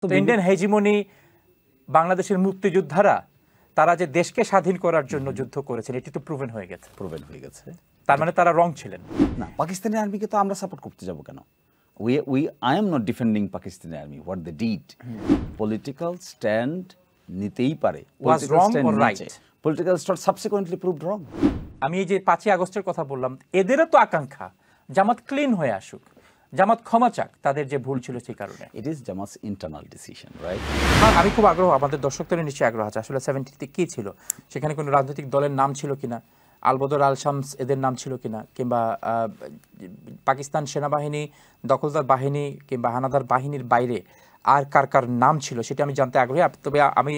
তো Indian hegemony বাংলাদেশের মুক্তিযোদ্ধারা তারা যে দেশকে স্বাধীন করার জন্য যুদ্ধ করেছেন এটি তো প্রুভেন হয়ে গেছে তার মানে তারা রং ছিলেন না। পাকিস্তানি আর্মিকে তো আমরা সাপোর্ট করতে যাব কেন? I am not defending Pakistani army. What they did, political stand নিতেই পারে। Was wrong or right? Political stand subsequently proved wrong. আমি এই যে 5ই আগস্টের কথা বললাম, এদেরও তো আকাঙ্ক্ষা জামাত ক্লিন হয়ে আসুক, জামাত ক্ষমা চাক তাদের যে ভুল ছিল সেই কারণে। It is Jamaat's internal decision, right? আমি খুব আগ্রহ, আমাদের দর্শকদের নিশ্চয়ই আগ্রহ আছে আসলে 70তে কি ছিল, সেখানে কোনো রাজনৈতিক দলের নাম ছিল কিনা, আলবদর আল শামস এদের নাম ছিল কিনা, কিংবা পাকিস্তান সেনাবাহিনী, দখলদার বাহিনী কিংবা হানাদার বাহিনীর বাইরে আর কার কার নাম ছিল সেটা আমি জানতে আগ্রহী। তবে আমি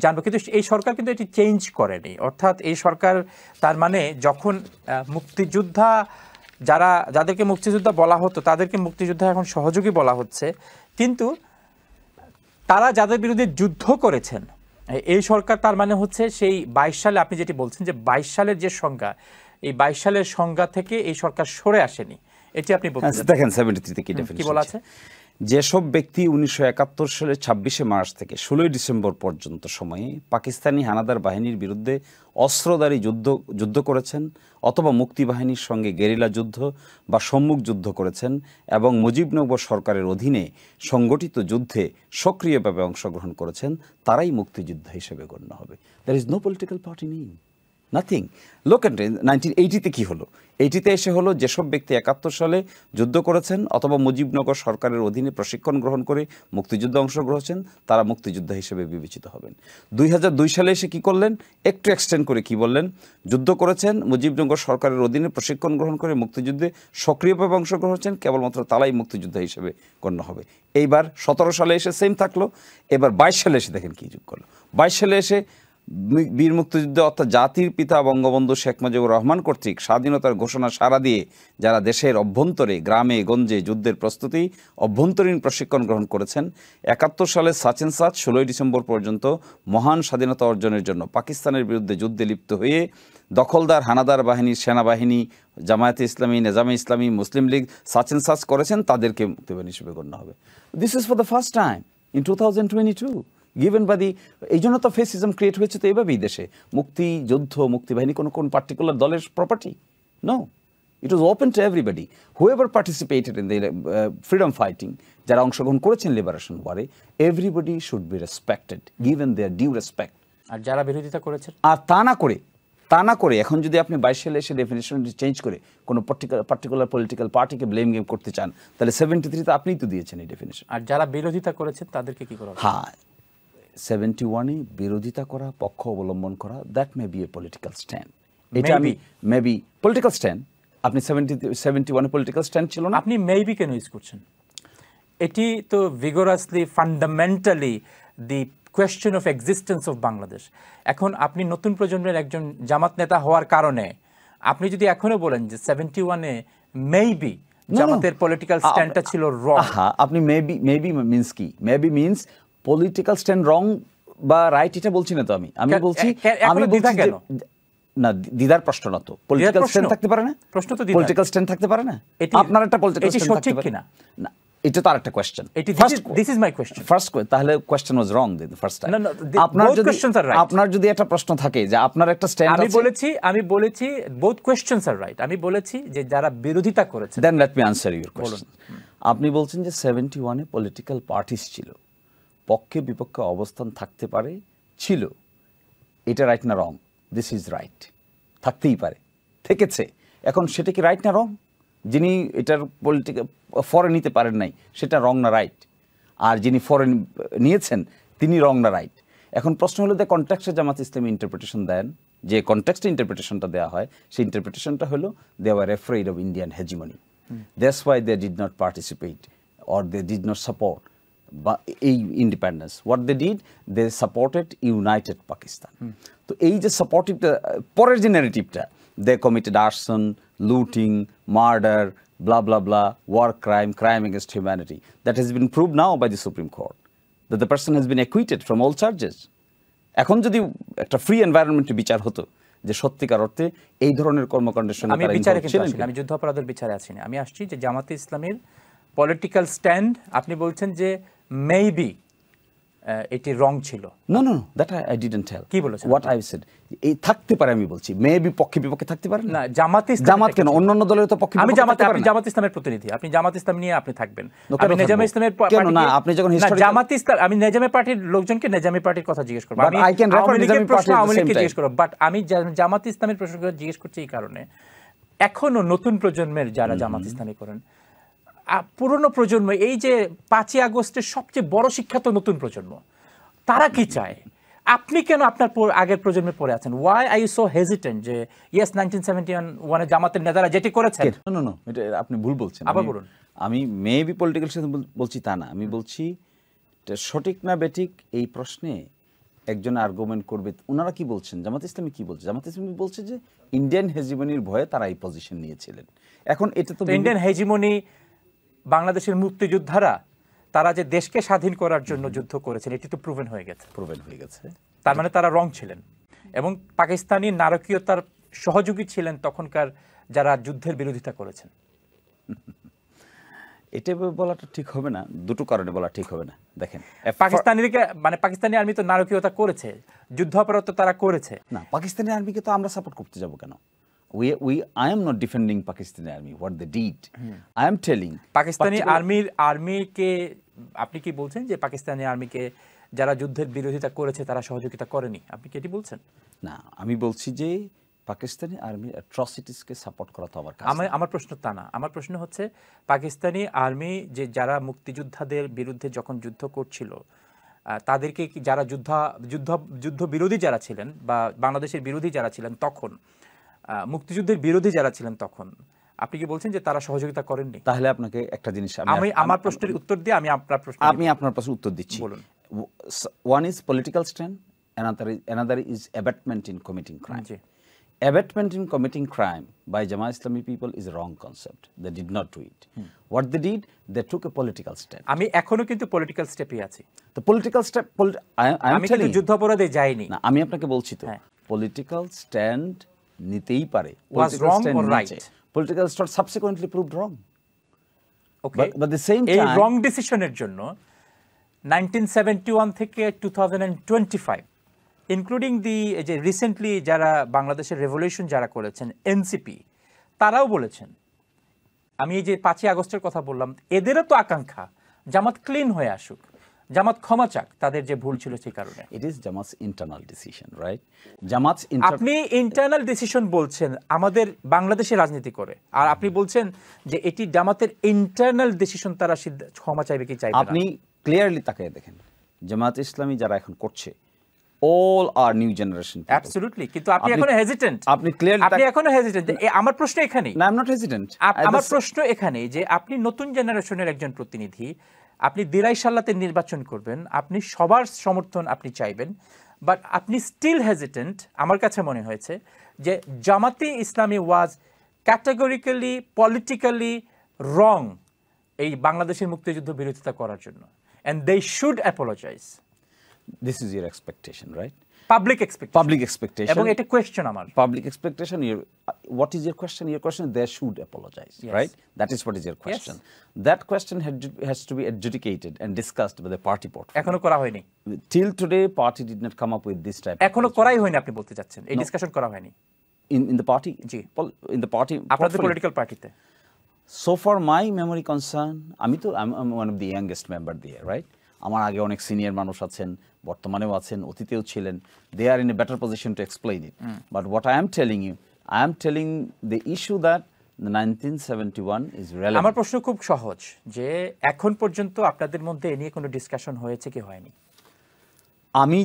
জানবো, কিন্তু এই সরকার কিন্তু এটি চেঞ্জ করেনি। অর্থাৎ এই সরকার তার মানে যখন মুক্তিযোদ্ধা যাদেরকে মুক্তিযোদ্ধা বলা হতো তাদেরকে মুক্তিযোদ্ধা এখন সহযোগী বলা হচ্ছে, কিন্তু তারা যাদের বিরুদ্ধে যুদ্ধ করেছেন এই সরকার তার মানে হচ্ছে সেই 22 সালে আপনি যেটি বলছেন যে 22 সালের যে সংজ্ঞা, এই 22 সালের সংজ্ঞা থেকে এই সরকার সরে আসেনি, এটি আপনি বলছেন। দেখেন 73 তে কি বলা আছে, যেসব ব্যক্তি 1971 সালের 26শে মার্চ থেকে 16ই ডিসেম্বর পর্যন্ত সময়ে পাকিস্তানি হানাদার বাহিনীর বিরুদ্ধে অস্ত্রধারী যুদ্ধ করেছেন অথবা মুক্তিবাহিনীর সঙ্গে গেরিলা যুদ্ধ বা সম্মুখ যুদ্ধ করেছেন এবং মুজিবনগর সরকারের অধীনে সংগঠিত যুদ্ধে সক্রিয়ভাবে অংশগ্রহণ করেছেন, তারাই মুক্তিযোদ্ধা হিসেবে গণ্য হবে। There is no political party name, nothing. লোক 1980-তে কী হলো? 80-তে এসে হলো যেসব ব্যক্তি 71 সালে যুদ্ধ করেছেন অথবা মুজিবনগর সরকারের অধীনে প্রশিক্ষণ গ্রহণ করে মুক্তিযুদ্ধে অংশগ্রহণ তারা মুক্তিযোদ্ধা হিসেবে বিবেচিত হবেন। 2002 সালে এসে কি করলেন, একটু এক্সটেন্ড করে কি বললেন, যুদ্ধ করেছেন মুজিবনগর সরকারের অধীনে প্রশিক্ষণ গ্রহণ করে মুক্তিযুদ্ধে সক্রিয়ভাবে অংশগ্রহণ করেছেন, কেবলমাত্র তারাই মুক্তিযোদ্ধা হিসেবে গণ্য হবে। এইবার 17 সালে এসে সেম থাকলো। এবার 22 সালে এসে দেখেন কি যোগ করলো। 22 সালে এসে বীর মুক্তিযুদ্ধ অর্থাৎ জাতির পিতা বঙ্গবন্ধু শেখ মুজিবুর রহমান কর্তৃক স্বাধীনতার ঘোষণা সাড়া দিয়ে যারা দেশের অভ্যন্তরে গ্রামে গঞ্জে যুদ্ধের প্রস্তুতি অভ্যন্তরীণ প্রশিক্ষণ গ্রহণ করেছেন, 71 সালে সাচেন সাচ 16ই ডিসেম্বর পর্যন্ত মহান স্বাধীনতা অর্জনের জন্য পাকিস্তানের বিরুদ্ধে যুদ্ধে লিপ্ত হয়ে দখলদার হানাদার বাহিনীর সেনাবাহিনী, জামায়াতে ইসলামী, নেজামে ইসলামী, মুসলিম লীগ সাচেন সাচ করেছেন, তাদেরকে মুক্তিবাহিনী হিসেবে গণ্য হবে। This is for the first time in 2022 given by the এই জন্য তো ফেসিজম ক্রিয়েট হয়েছে তো এইভাবেই দেশে। মুক্তিযুদ্ধ মুক্তিবাহিনী কোন পার্টিকুলার দলের property no, it was open to everybody whoever participated in the freedom fighting, যারা অংশগ্রহণ করেছেন লিবারেশন ওয়ারে, everybody should be respected, given their due respect. আর যারা বিরোধিতা করেছেন, আর তা না করে এখন যদি আপনি 22 সালে এসে ডেফিনেশন চেঞ্জ করে কোনো পার্টিকুলার পলিটিক্যাল পার্টিকে ব্লেম গেম করতে চান, তাহলে 73-তে আপনিই তো দিয়েছেন এই ডেফিনেশন। আর যারা বিরোধিতা করেছেন তাদেরকে কি করা হবে? হ্যাঁ, 71-এ বিরোধিতা করা, পক্ষ অবলম্বন করা, that may B a political stand. এটা আমি মেবি পলিটিক্যাল স্ট্যান্ড। আপনি 71-এ পলিটিক্যাল স্ট্যান্ড ছিল না, আপনি মেবি কেন ইউজ করছেন? এটি তো vigorously fundamentally the question of existence of Bangladesh. এখন আপনি নতুন প্রজন্মের একজন জামাত নেতা হওয়ার কারণে আপনি যদি এখনো বলেন যে 71-এ মেবি জামাতের পলিটিক্যাল স্ট্যান্ডটা ছিল রং, আপনি মেবি মিন্স কি? মেবি মিন্স পলিটিক্যাল স্ট্যান্ড রং বা রাইট, এটা বলছি না তো আমি বলছি না, দিদার প্রশ্ন না তো। পলিটিক্যাল স্ট্যান্ড থাকতে পারে না, প্রশ্ন তো পলিটিক্যাল স্ট্যান্ড থাকতে পারে না। আপনার একটা পলিটিক্যাল স্ট্যান্ড থাকতে পারে না, এটা তো আরেকটা question. This is my question first, তাহলে question was wrong the first time. আপনার যদি একটা প্রশ্ন থাকে যে আপনার একটা স্ট্যান্ড আছে, আমি বলেছি বোথ কোশ্চেনস আর রাইট। আমি বলেছি যে যারা বিরোধিতা করেছে, then let me answer your question. আপনি বলছেন যে 71-এ পলিটিক্যাল পার্টিস ছিল, পক্ষে বিপক্ষে অবস্থান থাকতে পারে, ছিল, এটা রাইট না রং? দিস ইজ রাইট, থাকতেই পারে, থেকেছে। এখন সেটা কি রাইট না রং? যিনি এটার পলিটিক্যাল ফরে নিতে পারেন নাই সেটা রং না রাইট, আর যিনি ফরে নিয়েছেন তিনি রং না রাইট? এখন প্রশ্ন হলো যে কনটেক্সটে জামাত ইসলামী ইন্টারপ্রিটেশন দেন, যে কনটেক্সটে ইন্টারপ্রিটেশনটা দেওয়া হয় সেই ইন্টারপ্রিটেশনটা হলো they were afraid of Indian hegemony, that's why they did not participate or they did not support এই independence. What they did, they supported united Pakistan. তো এই যে সাপোর্টিভটা, পরের যে ন্যারেটিভটা, they committed arson, looting, murder, blah blah blah, war crime against humanity, that has been proved now by the Supreme Court that the person has been acquitted from all charges. এখন যদি একটা ফ্রি এনভায়রনমেন্টে বিচার হতো যে সত্যিকার অর্থে এই ধরনের কর্মকাণ্ডের সঙ্গে আমি বিচারে কিন্তু আসলে আমি যুদ্ধাপরাধের বিচারে আছি না, আমি আসছি যে জামাতে ইসলামের পলিটিক্যাল স্ট্যান্ড। আপনি বলছেন যে মেবি এটি রং ছিল। No no no, that I didn't tell. কি বলেছেন? হোয়াট আই সেড, এই থাকতে পারে, আমি বলছি মেবি পক্ষে বিপক্ষে থাকতে পারে না। জামাত কেন, অন্যান্য দলের তো পক্ষে আমি বিপক্ষে থাকতে পারে আপনি না। জামাত ইসলামের প্রতিনিধি, আপনি জামাত ইসলাম নিয়ে আপনি থাকবেন। আমি নেজামে ইসলামের কেন না, আপনি যখন জামাত ইসলাম, আমি নেজামে পার্টির লোকজনকে নেজামে পার্টির কথা জিজ্ঞেস করব, আমি আওয়ামী লীগের প্রশ্ন আওয়ামী লীগকে জিজ্ঞেস করব, বাট আমি জামাত ইসলামের প্রশ্ন জিজ্ঞেস করছি এই কারণে এখনো নতুন প্রজন্মের যারা জামাত ইসলামী করেন, পুরনো প্রজন্ম, এই যে 5ই আগস্টের সবচেয়ে বড় শিক্ষা তো নতুন প্রজন্ম, তারা কি চায়? আপনি কেন আপনার আগের প্রজন্মে পড়ে আছেন? Why are you so hesitant যে ইয়েস 1971 জামাতের নেতারা যেটি করেছেন? নো নো, এটা আপনি ভুল বলছেন। আবার বলুন। আমি মেবি পলিটিক্যাল বলছি তা না, আমি বলছি সঠিক না বেঠিক এই প্রশ্নে একজন আর্গুমেন্ট করবে। ওনারা কি বলছেন, জামাত ইসলামী কি বলছে? জামাত ইসলামী বলছে যে ইন্ডিয়ান হেজিমনির ভয়ে তারা এই পজিশন নিয়েছিলেন। এখন এটা তো ইন্ডিয়ান হেজিমনি, বাংলাদেশের মুক্তিযোদ্ধারা তারা যে দেশকে স্বাধীন করার জন্য যুদ্ধ করেছেন, এটি তো প্রুভেন হয়ে গেছে। তার মানে তারা রং ছিলেন এবং পাকিস্তানি নারকীয়তার সহযোগী ছিলেন তখনকার যারা যুদ্ধের বিরোধিতা করেছেন। এটা বলাটা ঠিক হবে না, দুটো কারণে বলা ঠিক হবে না। দেখেন, পাকিস্তানি আর্মি তো নারকীয়তা করেছে, যুদ্ধাপরাধ তো তারা করেছে না। পাকিস্তানি আর্মিকে তো আমরা সাপোর্ট করতে যাব কেন? I am not defending Pakistani army, what they did. I am telling Pakistani আর্মিকে আপনি কি বলছেন যে পাকিস্তানি আর্মিকে যারা যুদ্ধের বিরোধিতা করেছে তারা সহযোগিতা করেনি? আপনি কি এটি বলছেন? না, আমি বলছি যে পাকিস্তানি আর্মির অ্যাট্রসিটিসকে সাপোর্ট করা তো আমার প্রশ্ন তা না। আমার প্রশ্ন হচ্ছে পাকিস্তানি আর্মি যে যারা মুক্তিযোদ্ধাদের বিরুদ্ধে যখন যুদ্ধ করছিল, তাদেরকে কি যারা যুদ্ধ বিরোধী যারা ছিলেন বা বাংলাদেশের বিরোধী যারা ছিলেন তখন, মুক্তিযুদ্ধের বিরোধী যারা ছিলেন তখন, আপনি কি বলছেন যে তারা সহযোগিতা করেননি? তাহলে আপনাকে একটা জিনিস আমার প্রশ্নের উত্তর দিয়ে আমি আপনার প্রশ্নের উত্তর দিচ্ছি। বলুন। One is political stand, another is abatement in committing crime. G. Abatement in committing crime by Jamaat Islami people is a wrong concept. They did not do it. What they did, they took a political step. আমি এখনো কিন্তু political স্টেপে আছি। The political step, আমি কিন্তু যুদ্ধাপরাধে যাইনি। না, আমি আপনাকে বলছি তো, political stand নিতেই পারে। Was wrong or right? Political stand subsequently proved wrong. Okay. But the same time, এই wrong decision-এর জন্য 1971 থেকে 2025 ইনক্লুডিং যে রিসেন্টলি যারা বাংলাদেশের রেভলিউশন যারা করেছেন এনসিপি, তারাও বলেছেন, আমি এই যে 5ই আগস্টের কথা বললাম, এদেরও তো আকাঙ্ক্ষা জামাত ক্লিন হয়ে আসুক, জামাত ক্ষমা চাক তাদের যে ভুল ছিল সেই কারণে। It is Jamaat's internal decision, right? আপনি ইন্টারনাল ডিসিশন বলছেন আমাদের বাংলাদেশে রাজনীতি করে, আর আপনি বলছেন যে এটি জামাতের ইন্টারনাল ডিসিশন, তারা ক্ষমা চাইবে কি চাইবে না। আপনি ক্লিয়ারলি তাকিয়ে দেখেন, জামাত ইসলামী যারা এখন করছে, all are new generation people. Absolutely, কিন্তু আপনি এখনো হেজিটেন্ট। আপনি ক্লিয়ারলি এখনো হেজিটেন্ট। আমার প্রশ্ন এখানেই। না, আই এম নট হেজিটেন্ট। আমার প্রশ্ন এখানেই যে আপনি নতুন জেনারেশনের একজন প্রতিনিধি, আপনি দিরাই সাল্লাতে নির্বাচন করবেন, আপনি সবার সমর্থন আপনি চাইবেন, বাট আপনি স্টিল হেজিটেন্ট। আমার কাছে মনে হয়েছে যে জামাতে ইসলামী ওয়াজ ক্যাটাগরিক্যালি পলিটিক্যালি রং এই বাংলাদেশের মুক্তিযুদ্ধ বিরোধিতা করার জন্য, and they should apologize. This is your expectation, right? Public expectation. এবং এটা কোয়েশ্চন আমার। Public expectation. What is your question? Your question is they should apologize, yes. Right? That is what is your question. Yes. That question has to be adjudicated and discussed by the party portfolio. এখনো করা হয়নি। Till today, party did not come up with this type. এখনো করাই হয়নি আপনি বলতে চাচ্ছেন? এই ডিসকাশন করা হয়নি in the party? G. In the party. আপনাদের পলিটিক্যাল পার্টিতে? So far my memory concern, I'm one of the youngest member there, right? আমার আগে অনেক সিনিয়র মানুষ আছেন, বর্তমানেও আছেন, অতীতেও ছিলেন। They are in a better position to explain it. But what I am telling you, I am telling the issue that the 1971 is relevant. আমার প্রশ্ন খুব সহজ, যে এখন পর্যন্ত আপনাদের মধ্যে এ নিয়ে কোনো ডিসকাশন হয়েছে কি হয়নি? আমি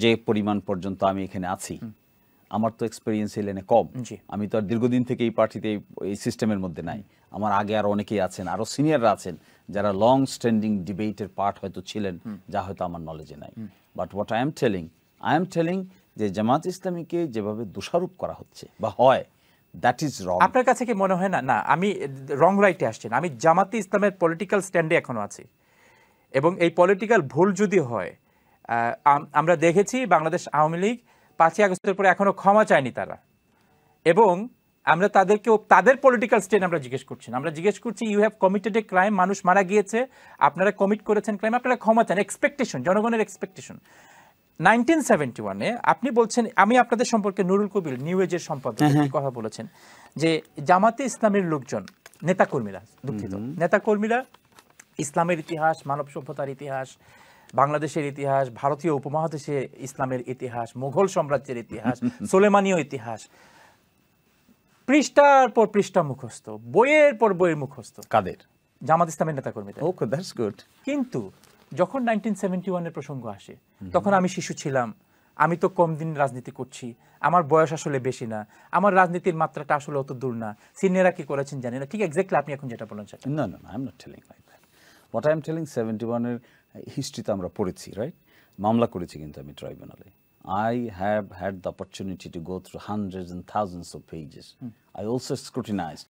যে পরিমাণ পর্যন্ত আমি এখানে আছি, আমার তো এক্সপেরিয়েন্স এলেনে কম। আমি তো আর দীর্ঘদিন থেকে এই পার্টিতে এই সিস্টেমের মধ্যে নাই। আমার আগে আর অনেকেই আছেন, আরো সিনিয়ররা আছেন যারা লং স্ট্যান্ডিং ডিবেটের পার্ট হয়তো ছিলেন, যা হয়তো আমার নলেজে নাই। But what I am telling যে জামাত ইসলামীকে যেভাবে দোষারোপ করা হচ্ছে বা হয়, দ্যাট ইজ রং। আপনার কাছে কি মনে হয় না? না, আমি রং রাইটে আসছেন। আমি জামাতে ইসলামের পলিটিক্যাল স্ট্যান্ডে এখনো আছি, এবং এই পলিটিক্যাল ভুল যদি হয়, আমরা দেখেছি বাংলাদেশ আওয়ামী লীগ 5ই আগস্টের পরে এখনো ক্ষমা চায়নি তারা, এবং আমরা তাদেরকেও তাদের পলিটিক্যাল স্টেট আমরা জিজ্ঞেস করছি না, আমরা জিজ্ঞেস করছি you have committed a crime, মানুষ মারা গিয়েছে, আপনারা কমিট করেছেন ক্রাইম, আপনারা ক্ষমা চান, এক্সপেকটেশন, জনগণের এক্সপেকটেশন। 1971-এ আপনি বলছেন, আমি আপনাদের সম্পর্কে নুরুল কবির নিউ এজের সম্পাদক কথা বলেছেন যে জামাতে ইসলামের লোকজন, নেতাকর্মীরা, দুঃখিত, নেতাকর্মীরা ইসলামের ইতিহাস, মানব সভ্যতার ইতিহাস, বাংলাদেশের ইতিহাস, ভারতীয় উপমহাদেশে ইসলামের ইতিহাস, মুঘল সাম্রাজ্যের ইতিহাস, সোলেমানীয় ইতিহাস পৃষ্ঠার পর পৃষ্ঠা মুখস্থ, বইয়ের পর বইয়ের মুখস্থ। কাদের? জামাত ইসলামের নেতাকর্মীদের। ওকে, দ্যাটস গুড। কিন্তু যখন 1971-এর প্রসঙ্গ আসে, তখন আমি শিশু ছিলাম, আমি তো কম দিন রাজনীতি করছি, আমার বয়স আসলে বেশি না, আমার রাজনীতির মাত্রাটা আসলে অত দূর না, সিনিয়ররা কি করেছেন জানি না। ঠিক এক্স্যাক্টলি আপনি এখন যেটা বলেন সেটা। না, I am not telling like that. What I am telling, 71-এর হিস্ট্রি তো আমরা পড়েছি, রাইট? মামলা করেছি কিন্তু আমি ট্রাইব্যুনালে। I have had the opportunity to go through hundreds and thousands of pages. I also scrutinized